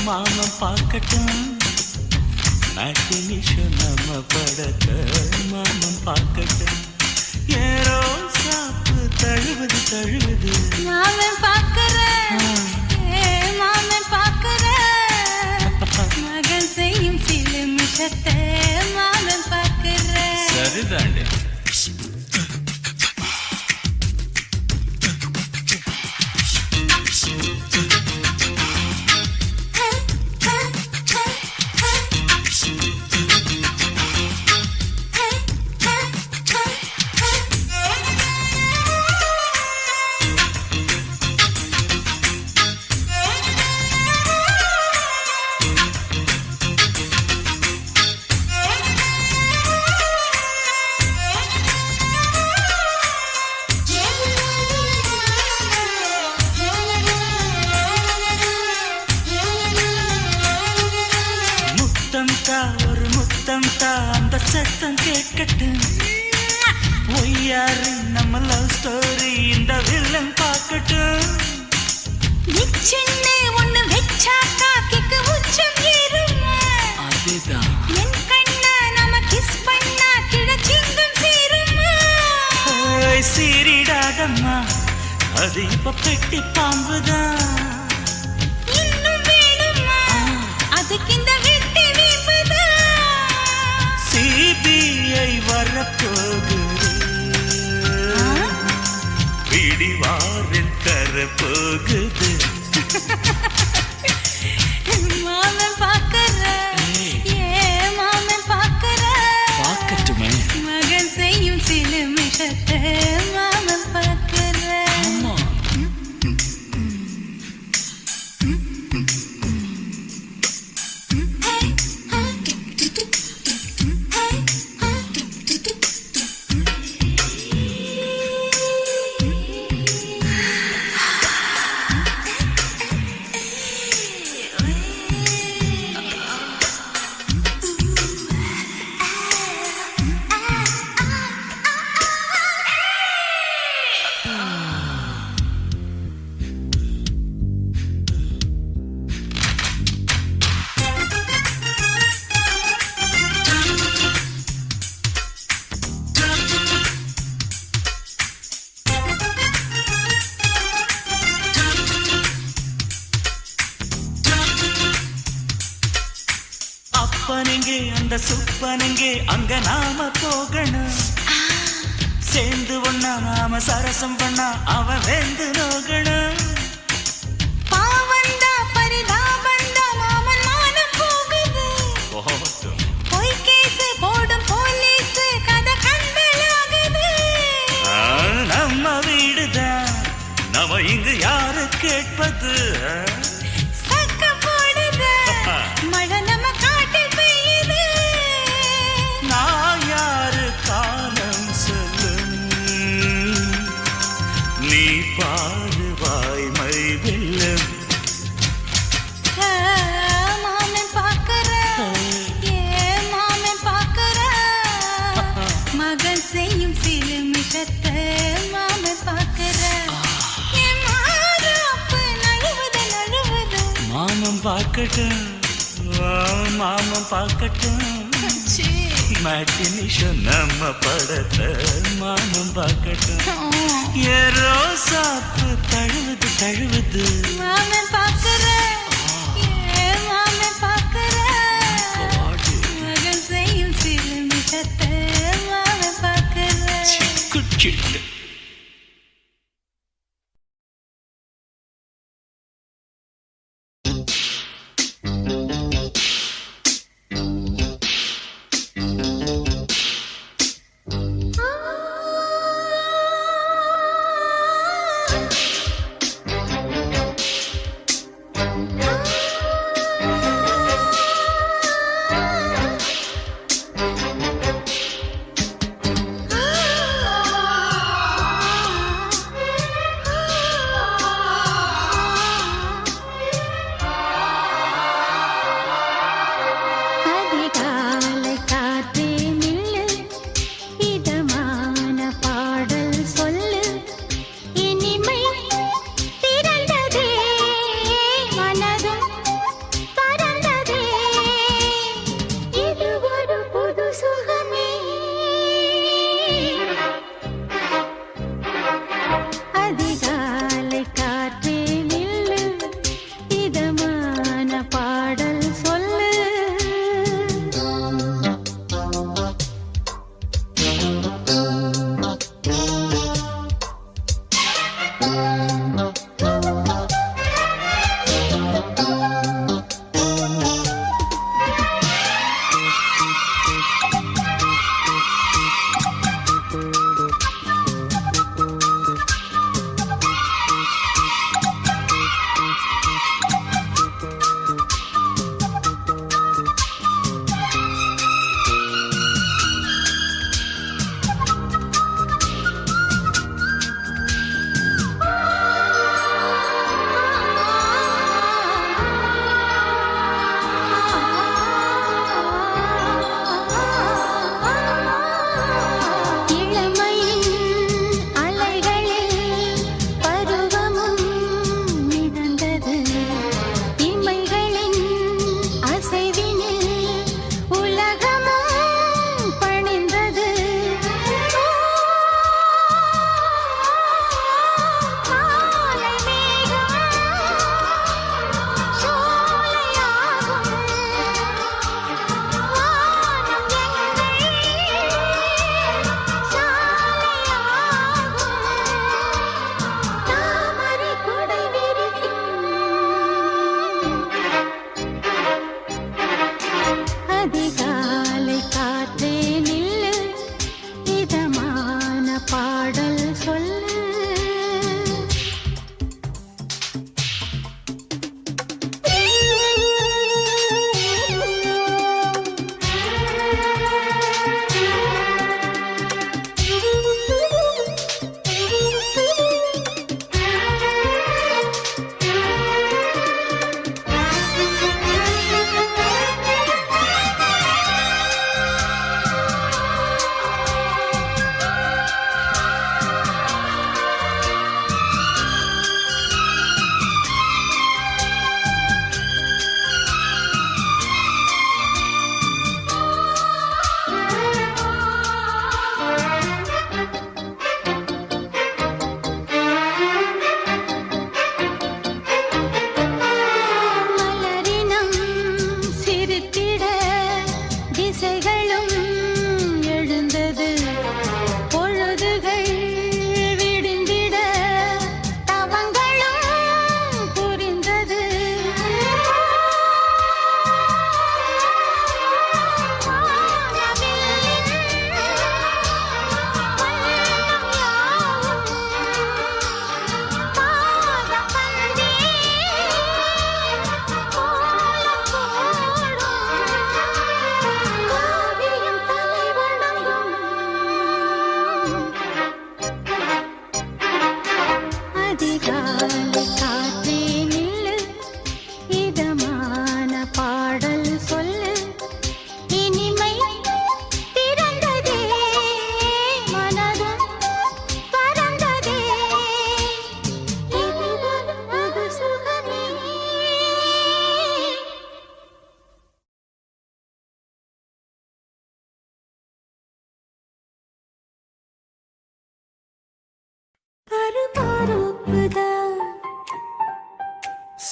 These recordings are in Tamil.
மாமம் பார்க்கட்டும் மேட்டினிஷன் நம்ம படத்தை மாமம் பார்க்கட்டும் ஏரோ சாப்பு தழுவுது தழுவுது மாமன் பார்க்கிறேன் மாமன் பார்க்கிறேன் மகன் செய்யும் சில மிஷத்தை மாமன் பார்க்கிறேன் சரிதாண்டி ஒரு முத்தம் அந்த சத்தம் கேட்கட்டும் ஒய்யாரு நம்ம லவ் ஸ்டோரி இந்த வில்லன் பார்க்கட்டும் நிச்சன்ன ஒண்ணு வெச்சாக்கா கிக்கு உச்சம் ஏறுமா அதுதான் என் கண்ணா நம்ம கிஸ் பண்ணா கிடச்சிங்கும் சேருமா ஓய் சீரிடாதம்மா அது இப்ப பெட்டி பாம்புதான் இன்னும் வேணுமா அதுக்கு இந்த சிபிஐ வரப்போகுது பிடிவாரில் தரப்போகுது மாமன் பார்க்கற மாமன் பார்க்கற பார்க்கட்டுமே மகன் செய்யும் சில மிஷத்தை மாமன் பார்க்கற அப்பனங்கே அந்த சுப்பனங்கே அங்க நாம போகணும் சேர்ந்து ஒண்ணா நாம சரசம் பண்ணா அவன் வேந்து நோகணும் பாவந்தா பரிதாபந்தா மாமன் மானம் போகுது போய் கேஸ் போடும் போலீஸ் கதை கண்டலாகுது நம்ம வீடுதான் நம்ம இங்கு யாரு கேட்பது சக்க போடுது மழை நம்ம காட்டில் பெய்யுது நான் யாரு காலம் சொல்லும் நீ பாரு வாய்மை வெல்லும் மாமன் பார்க்கற மாமன் பார்க்கற மகன் செய்யும் சில மிஷத்தை மாமன் பார்க்கற மாமன் பார்க்கட்டும் மாமன் பார்க்கட்டும் மேட்டினிஷன் நம்ம படத்தை மாமன் பார்க்கட்டும் ஏரோ சாப்பு தழுவுது தழுவுது மாமன் பார்க்கற மாமன் பார்க்கற மகன் செய்யும் சில மிஷத்தை மாமன் பார்க்கற சிக்கு சிட்டு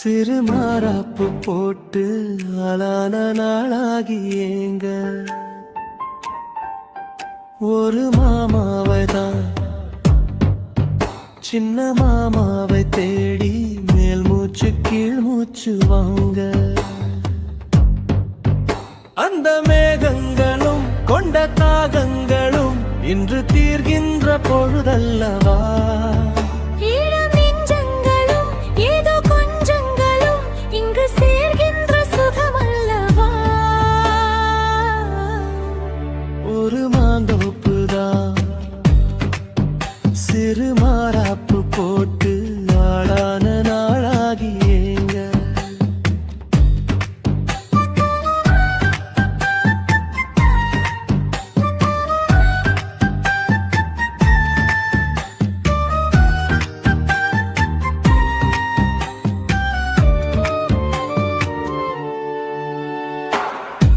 சிறு மாறாப்பு போட்டு ஆளான நாளாகி ஏங்க ஒரு மாமாவை தான் சின்ன மாமாவை தேடி மேல் மூச்சு கீழ் மூச்சு வாங்க அந்த மேகங்களும் கொண்ட தாகங்களும் இன்று தீர்கின்ற பொழுதல்லவா ஈரம் நெஞ்சங்களும் ஏதோ கொஞ்சங்களும் இங்கு சேர்கின்ற சுகமல்லவா ஒரு மாந்தோப்புதான் சிறு மாறாப்பு போட்டு ஆளான நாளாகி ஏங்க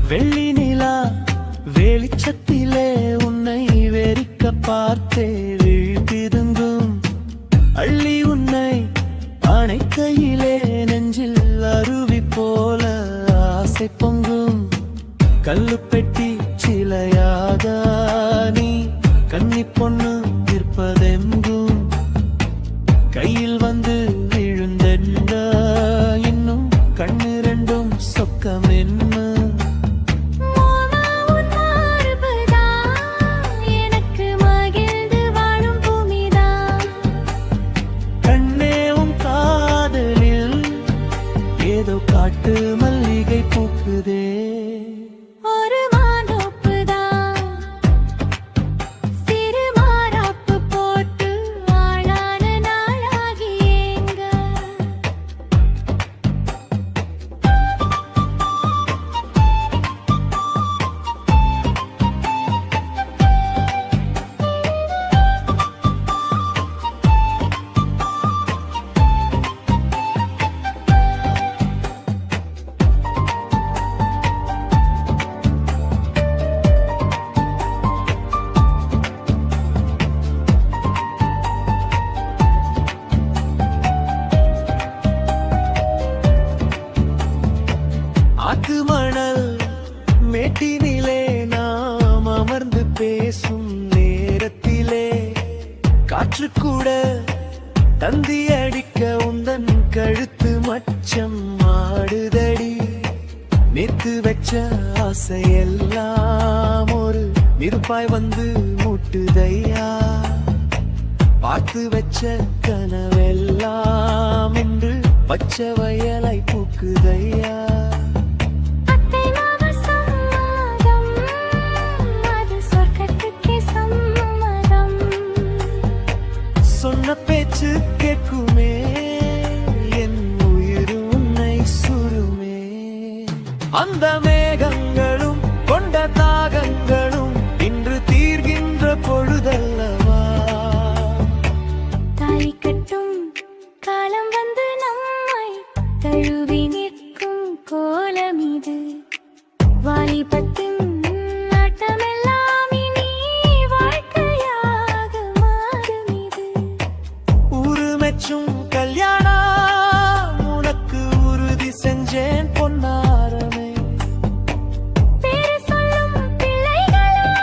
வெள்ளி நிலா வெளிச்சத்திலே உன்னை வெறிக்க பார்த்தே விழிப்பிதுங்கும் அள்ளி உன்னை அணைக்கையிலே நெஞ்சில் அருவி போல ஆசை பொங்கும் கல்லு பெட்டி சிலையாக நீ கன்னி பொண்ணு இருப்பதெங்கும் கையில் வந்து விழுந்தென்ற இன்னும் கண்ணு ரெண்டும் சொக்கம் என்ன ஏதோ காட்டு மல்லிகை பூக்குதே ஒரு மாந்தோப்புதான் சிறு மாறாப்பு போட்டு ஆளான நாளாகி ஏங்க ஆத்து மணல் மேட்டினிலே நாம் அமர்ந்து பேசும் நேரத்திலே காற்று கூட தந்தி அடிக்க உந்தன் கழுத்து மச்சம் ஆடுதடி நேத்து வச்ச ஆசையெல்லாம் ஒரு நெருப்பாய் வந்து மூட்டுதையா பார்த்து வச்ச கனவெல்லாம் என்று பச்சை வயலாய் பூக்குதையா சொன்ன பேச்சு கேட்குமே என் உயிர் உன்னை சுருமே அந்த மேகங்களும் கொண்ட தாகங்களும் இன்று தீர்கின்ற பொழுதல்லவா தாலி கட்டும் காலம் வந்து நம்மை தழுவி நிற்கும் கோலம் இது வாலிபத்தின் கல்யாணம் உனக்கு உறுதி செஞ்சேன் பொன்னாரமே பேரு சொல்லும் பிள்ளைகளும்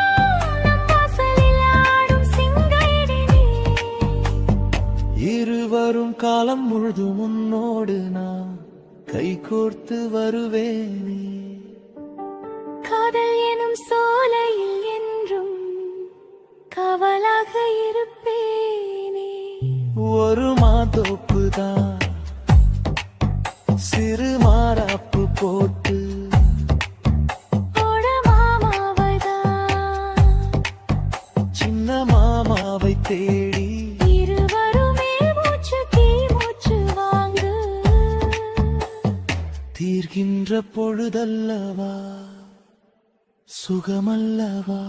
நம் வாசலில் ஆடும் சிங்காரினே இருவரும் காலம் முழுதும் உன்னோடு நான் கைகோர்த்து வருவேனே காதல் எனும் சோலையில் என்றும் காவலாக இருப்பேனே ஒரு மாதோப்புதான் சிறு மாறாப்பு போட்டு சின்ன மாமாவை தேடி இருவருமே மூச்சு கீழ் மூச்சு வாங்கு தீர்கின்ற பொழுதல்லவா சுகமல்லவா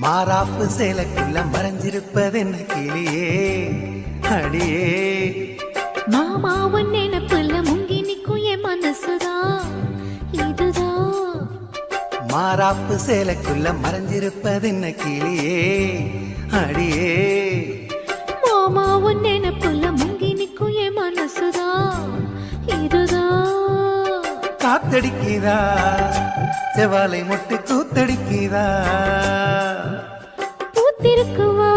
மாறாப்பு சேலைக்குள்ள மறைஞ்சிருப்பது என்ன கிளியே அடியே மாமா உன் நினைப்புல முங்கி நிக்கும் என் மனசுதான் இதுதான். மாறாப்பு சேலைக்குள்ள மறைஞ்சிருப்பது என்ன கிளியே அடியே மாமா உன் நினைப்புல முங்கி நிக்கும் என் மனசுதான் இதுதான். காத்தடிக்குதா செவாலை முட்டு கூத்தடிக்குதா பூத்திருக்குவா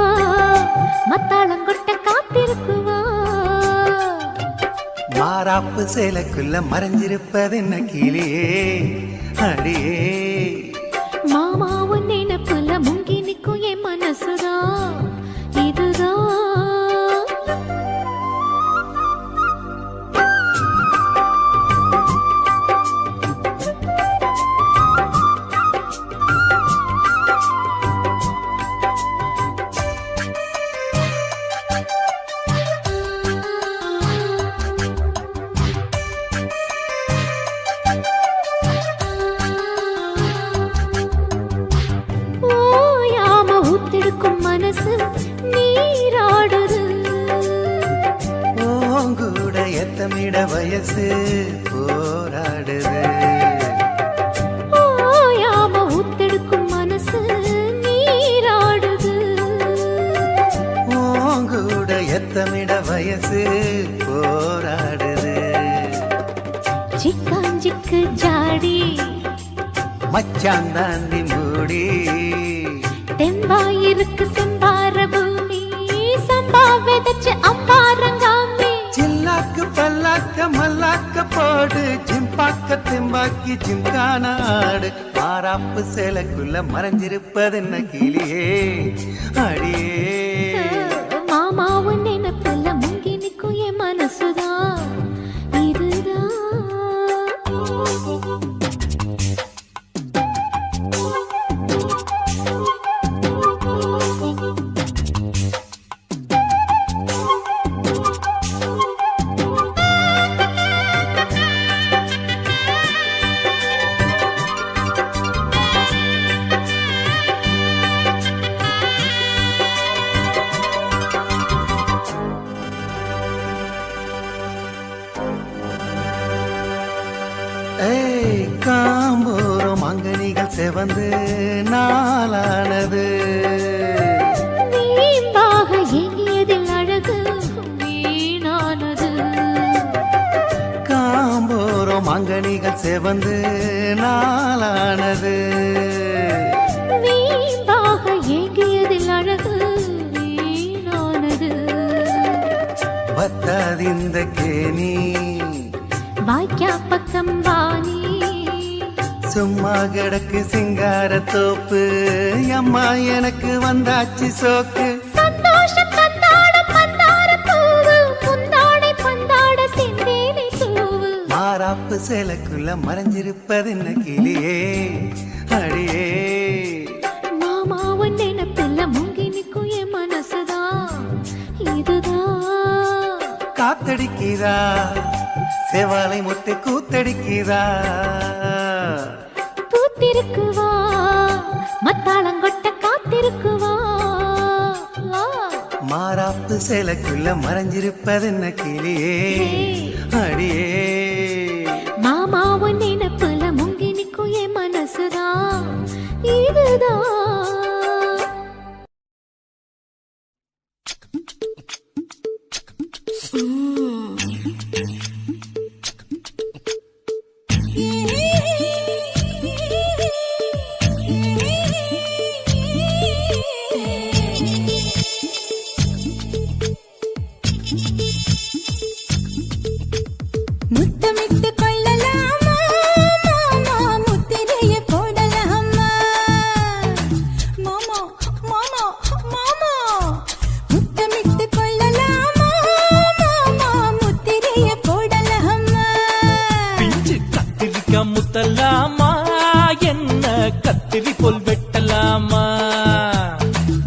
மத்தாளங்கொட்ட காத்திருக்குவா. மாறாப்பு சேலைக்குள்ள மறைஞ்சிருப்பது என்ன கிளியே அடியே மாமா உன் நினைப்புல முங்கி நிக்கும் என் மனசுதான் இதுதான். ஊத்தெடுக்கும் மனசு நீராடுது. ஓங்கூட எத்தமிட வயசு போராடுது. ஓயாம ஊத்தெடுக்கும் மனசு நீராடுது. ஓங்கூட எத்தமிட வயசு போராடுது. சிக்காஞ்சிக்கு ஜாடி மச்சான் தாண்டி மூடி தெம்பாயிருக்கு செம்பார பூமி சம்பா விதைச்சு அம்பாரங்காமி. சில்லாக்கு பல்லாக்க மல்லாக்க போடு ஜிம்பாக்க தெம்பாக்கி ஜிம்கான ஆடு. மாறாப்பு சேலைக்குள்ள மறைஞ்சிருப்பது என்ன கிளியே அடியே மாமா உன் நினைப்புல முங்கி நிக்கும் என் மனசுதான் இதுதான். காம்போரம் அங்கனிகள் செவந்து நாளானது. வீம்பாக எங்கியதில் அழகு வீணானது. காம்போரம் அங்கனிகள் செவந்து நாளானது. வீம்பாக எங்கியதில் அழகு வீணானது. பத்தாதிந்த கேணி வாய்க்கா பக்கம் வாணி சும்மா கிடக்கு சிங்கார தோப்பு. அம்மா எனக்கு வந்தாச்சு சோக்கு. சந்தோஷம் தந்தாட பந்தார பூவு முந்தாடை பந்தாட செந்தேனை தூவு. மாறாப்பு சேலைக்குள்ள மறைஞ்சிருப்பது என்ன கிளியே அடியே மாமா உன் நினைப்புல முங்கி நிக்கும் என் மனசுதான் இதுதான். காத்தடிக்குதா செவாலை முட்டு கூத்தடிக்குதா பூத்திருக்குவா மத்தாளங்கொட்ட காத்திருக்குவா. மாறாப்பு சேலைக்குள்ள மறைஞ்சிருப்பது என்ன கிளியே அடியே மாமா உன் நினைப்புல முங்கி நிக்கும் என் மனசுதான் இதுதான். முத்தமிட்டு கொள்ளலாமா மாமா முத்திரைய போடலாமா மாமா மாமா மாமா முத்தமிட்டு கொள்ளலாமா மாமா முத்திரைய போடலாமா. பிஞ்சு கத்திரிக்கா முத்தலாமா என்ன கத்திரி போல் வெட்டலாமா.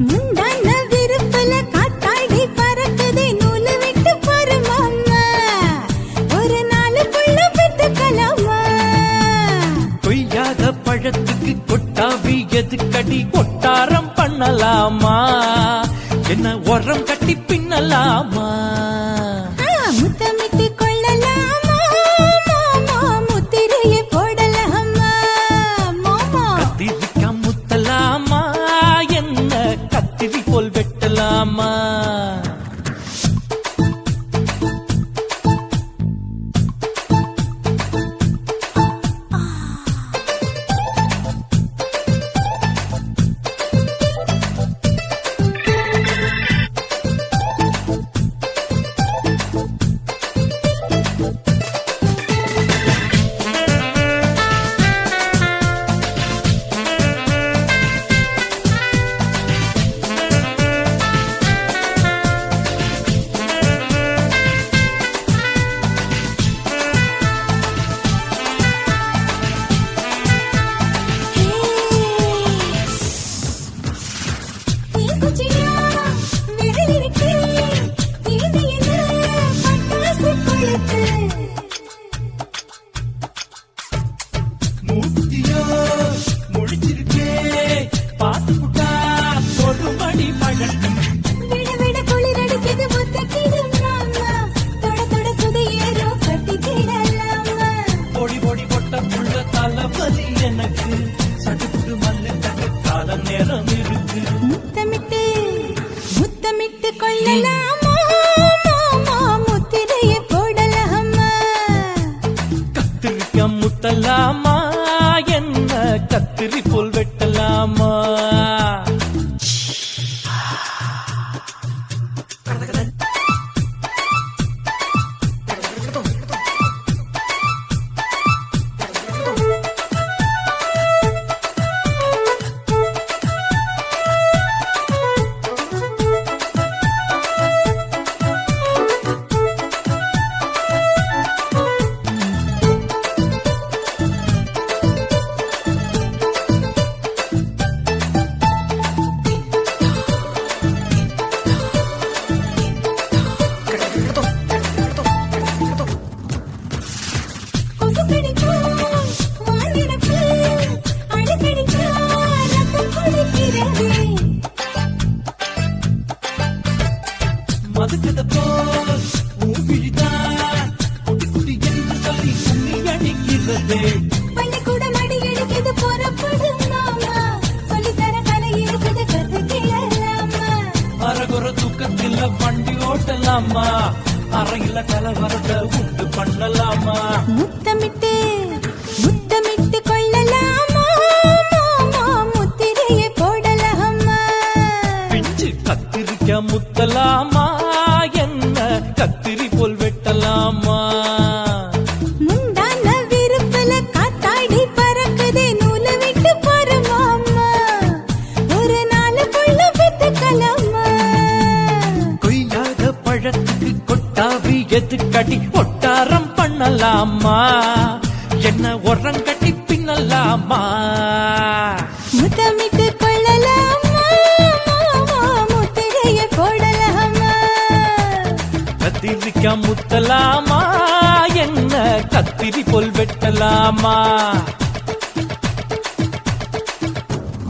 முந்தான விருப்பல காத்தாடி பறக்குதே நூலு விட்டு பாரு மாமா ஒரு நாளுக்குள்ள பெத்துக்கலாமா. கொய்யாத பழத்துக்கு கொட்டாவி எதுக்கடி கொட்டாரம் பண்ண பண்ணலாமா என்ன உரம் கட்டி பின்னலாமா முத்தமிட்டு கொள்ளலாமா மாமா முத்திரையை போடலாமா மாமா கத்திரிக்கா முத்தலாமா என்ன கத்திரி போல் வெட்டலாமா எனக்கு சடுகுடு மல்லு கால நேரம் இருக்கு முத்தமிட்டு முத்தமிட்டு கொள்ளலாமா மாமா முத்திரையை போடலாமா கத்திரிக்கா முத்தலாமா என்ன கத்திரி போல் வெட்டலாமா மதுக்கத போல் ஊபிழிதான் குட்டி குட்டி என்று சொல்லி கும்மி அடிக்கிறது பள்ளிக்கூட மடி எடுக்கிறது புறப்படும் மாமா சொல்லித்தர கலை இருக்குது கதை கேளலாமா அரகுற தூக்கத்தில் வண்டி ஓட்டலாமா அறையில கலவரத்தை உண்டு பண்ணலாமா முத்தமிட்டு முத்தமிட்டு கொள்ளலாமா மாமா முத்திரையை போடலாமா பிஞ்சு கத்திரிக்கா முத்தலாமா என்ன கத்திரி போல் வெட்டலாமா முந்தான விருப்பல காத்தாடி பறக்குதே நூலை விட்டு போற மாமா ஒரு நாளுக்குள்ள பெத்துக்கலாமா கொய்யாத பழத்துக்கு கொட்டாவி எதுக்கடி ஒட்டாரம் பண்ணலாமா என்ன உரம் கட்டி பின்னலாமா முத்தமிட்டு கொள்ளலாமா மாமா முத்திரையை போடலாமா கத்திரிக்கா முத்தலாமா என்ன கத்திரி போல் வெட்டலாமா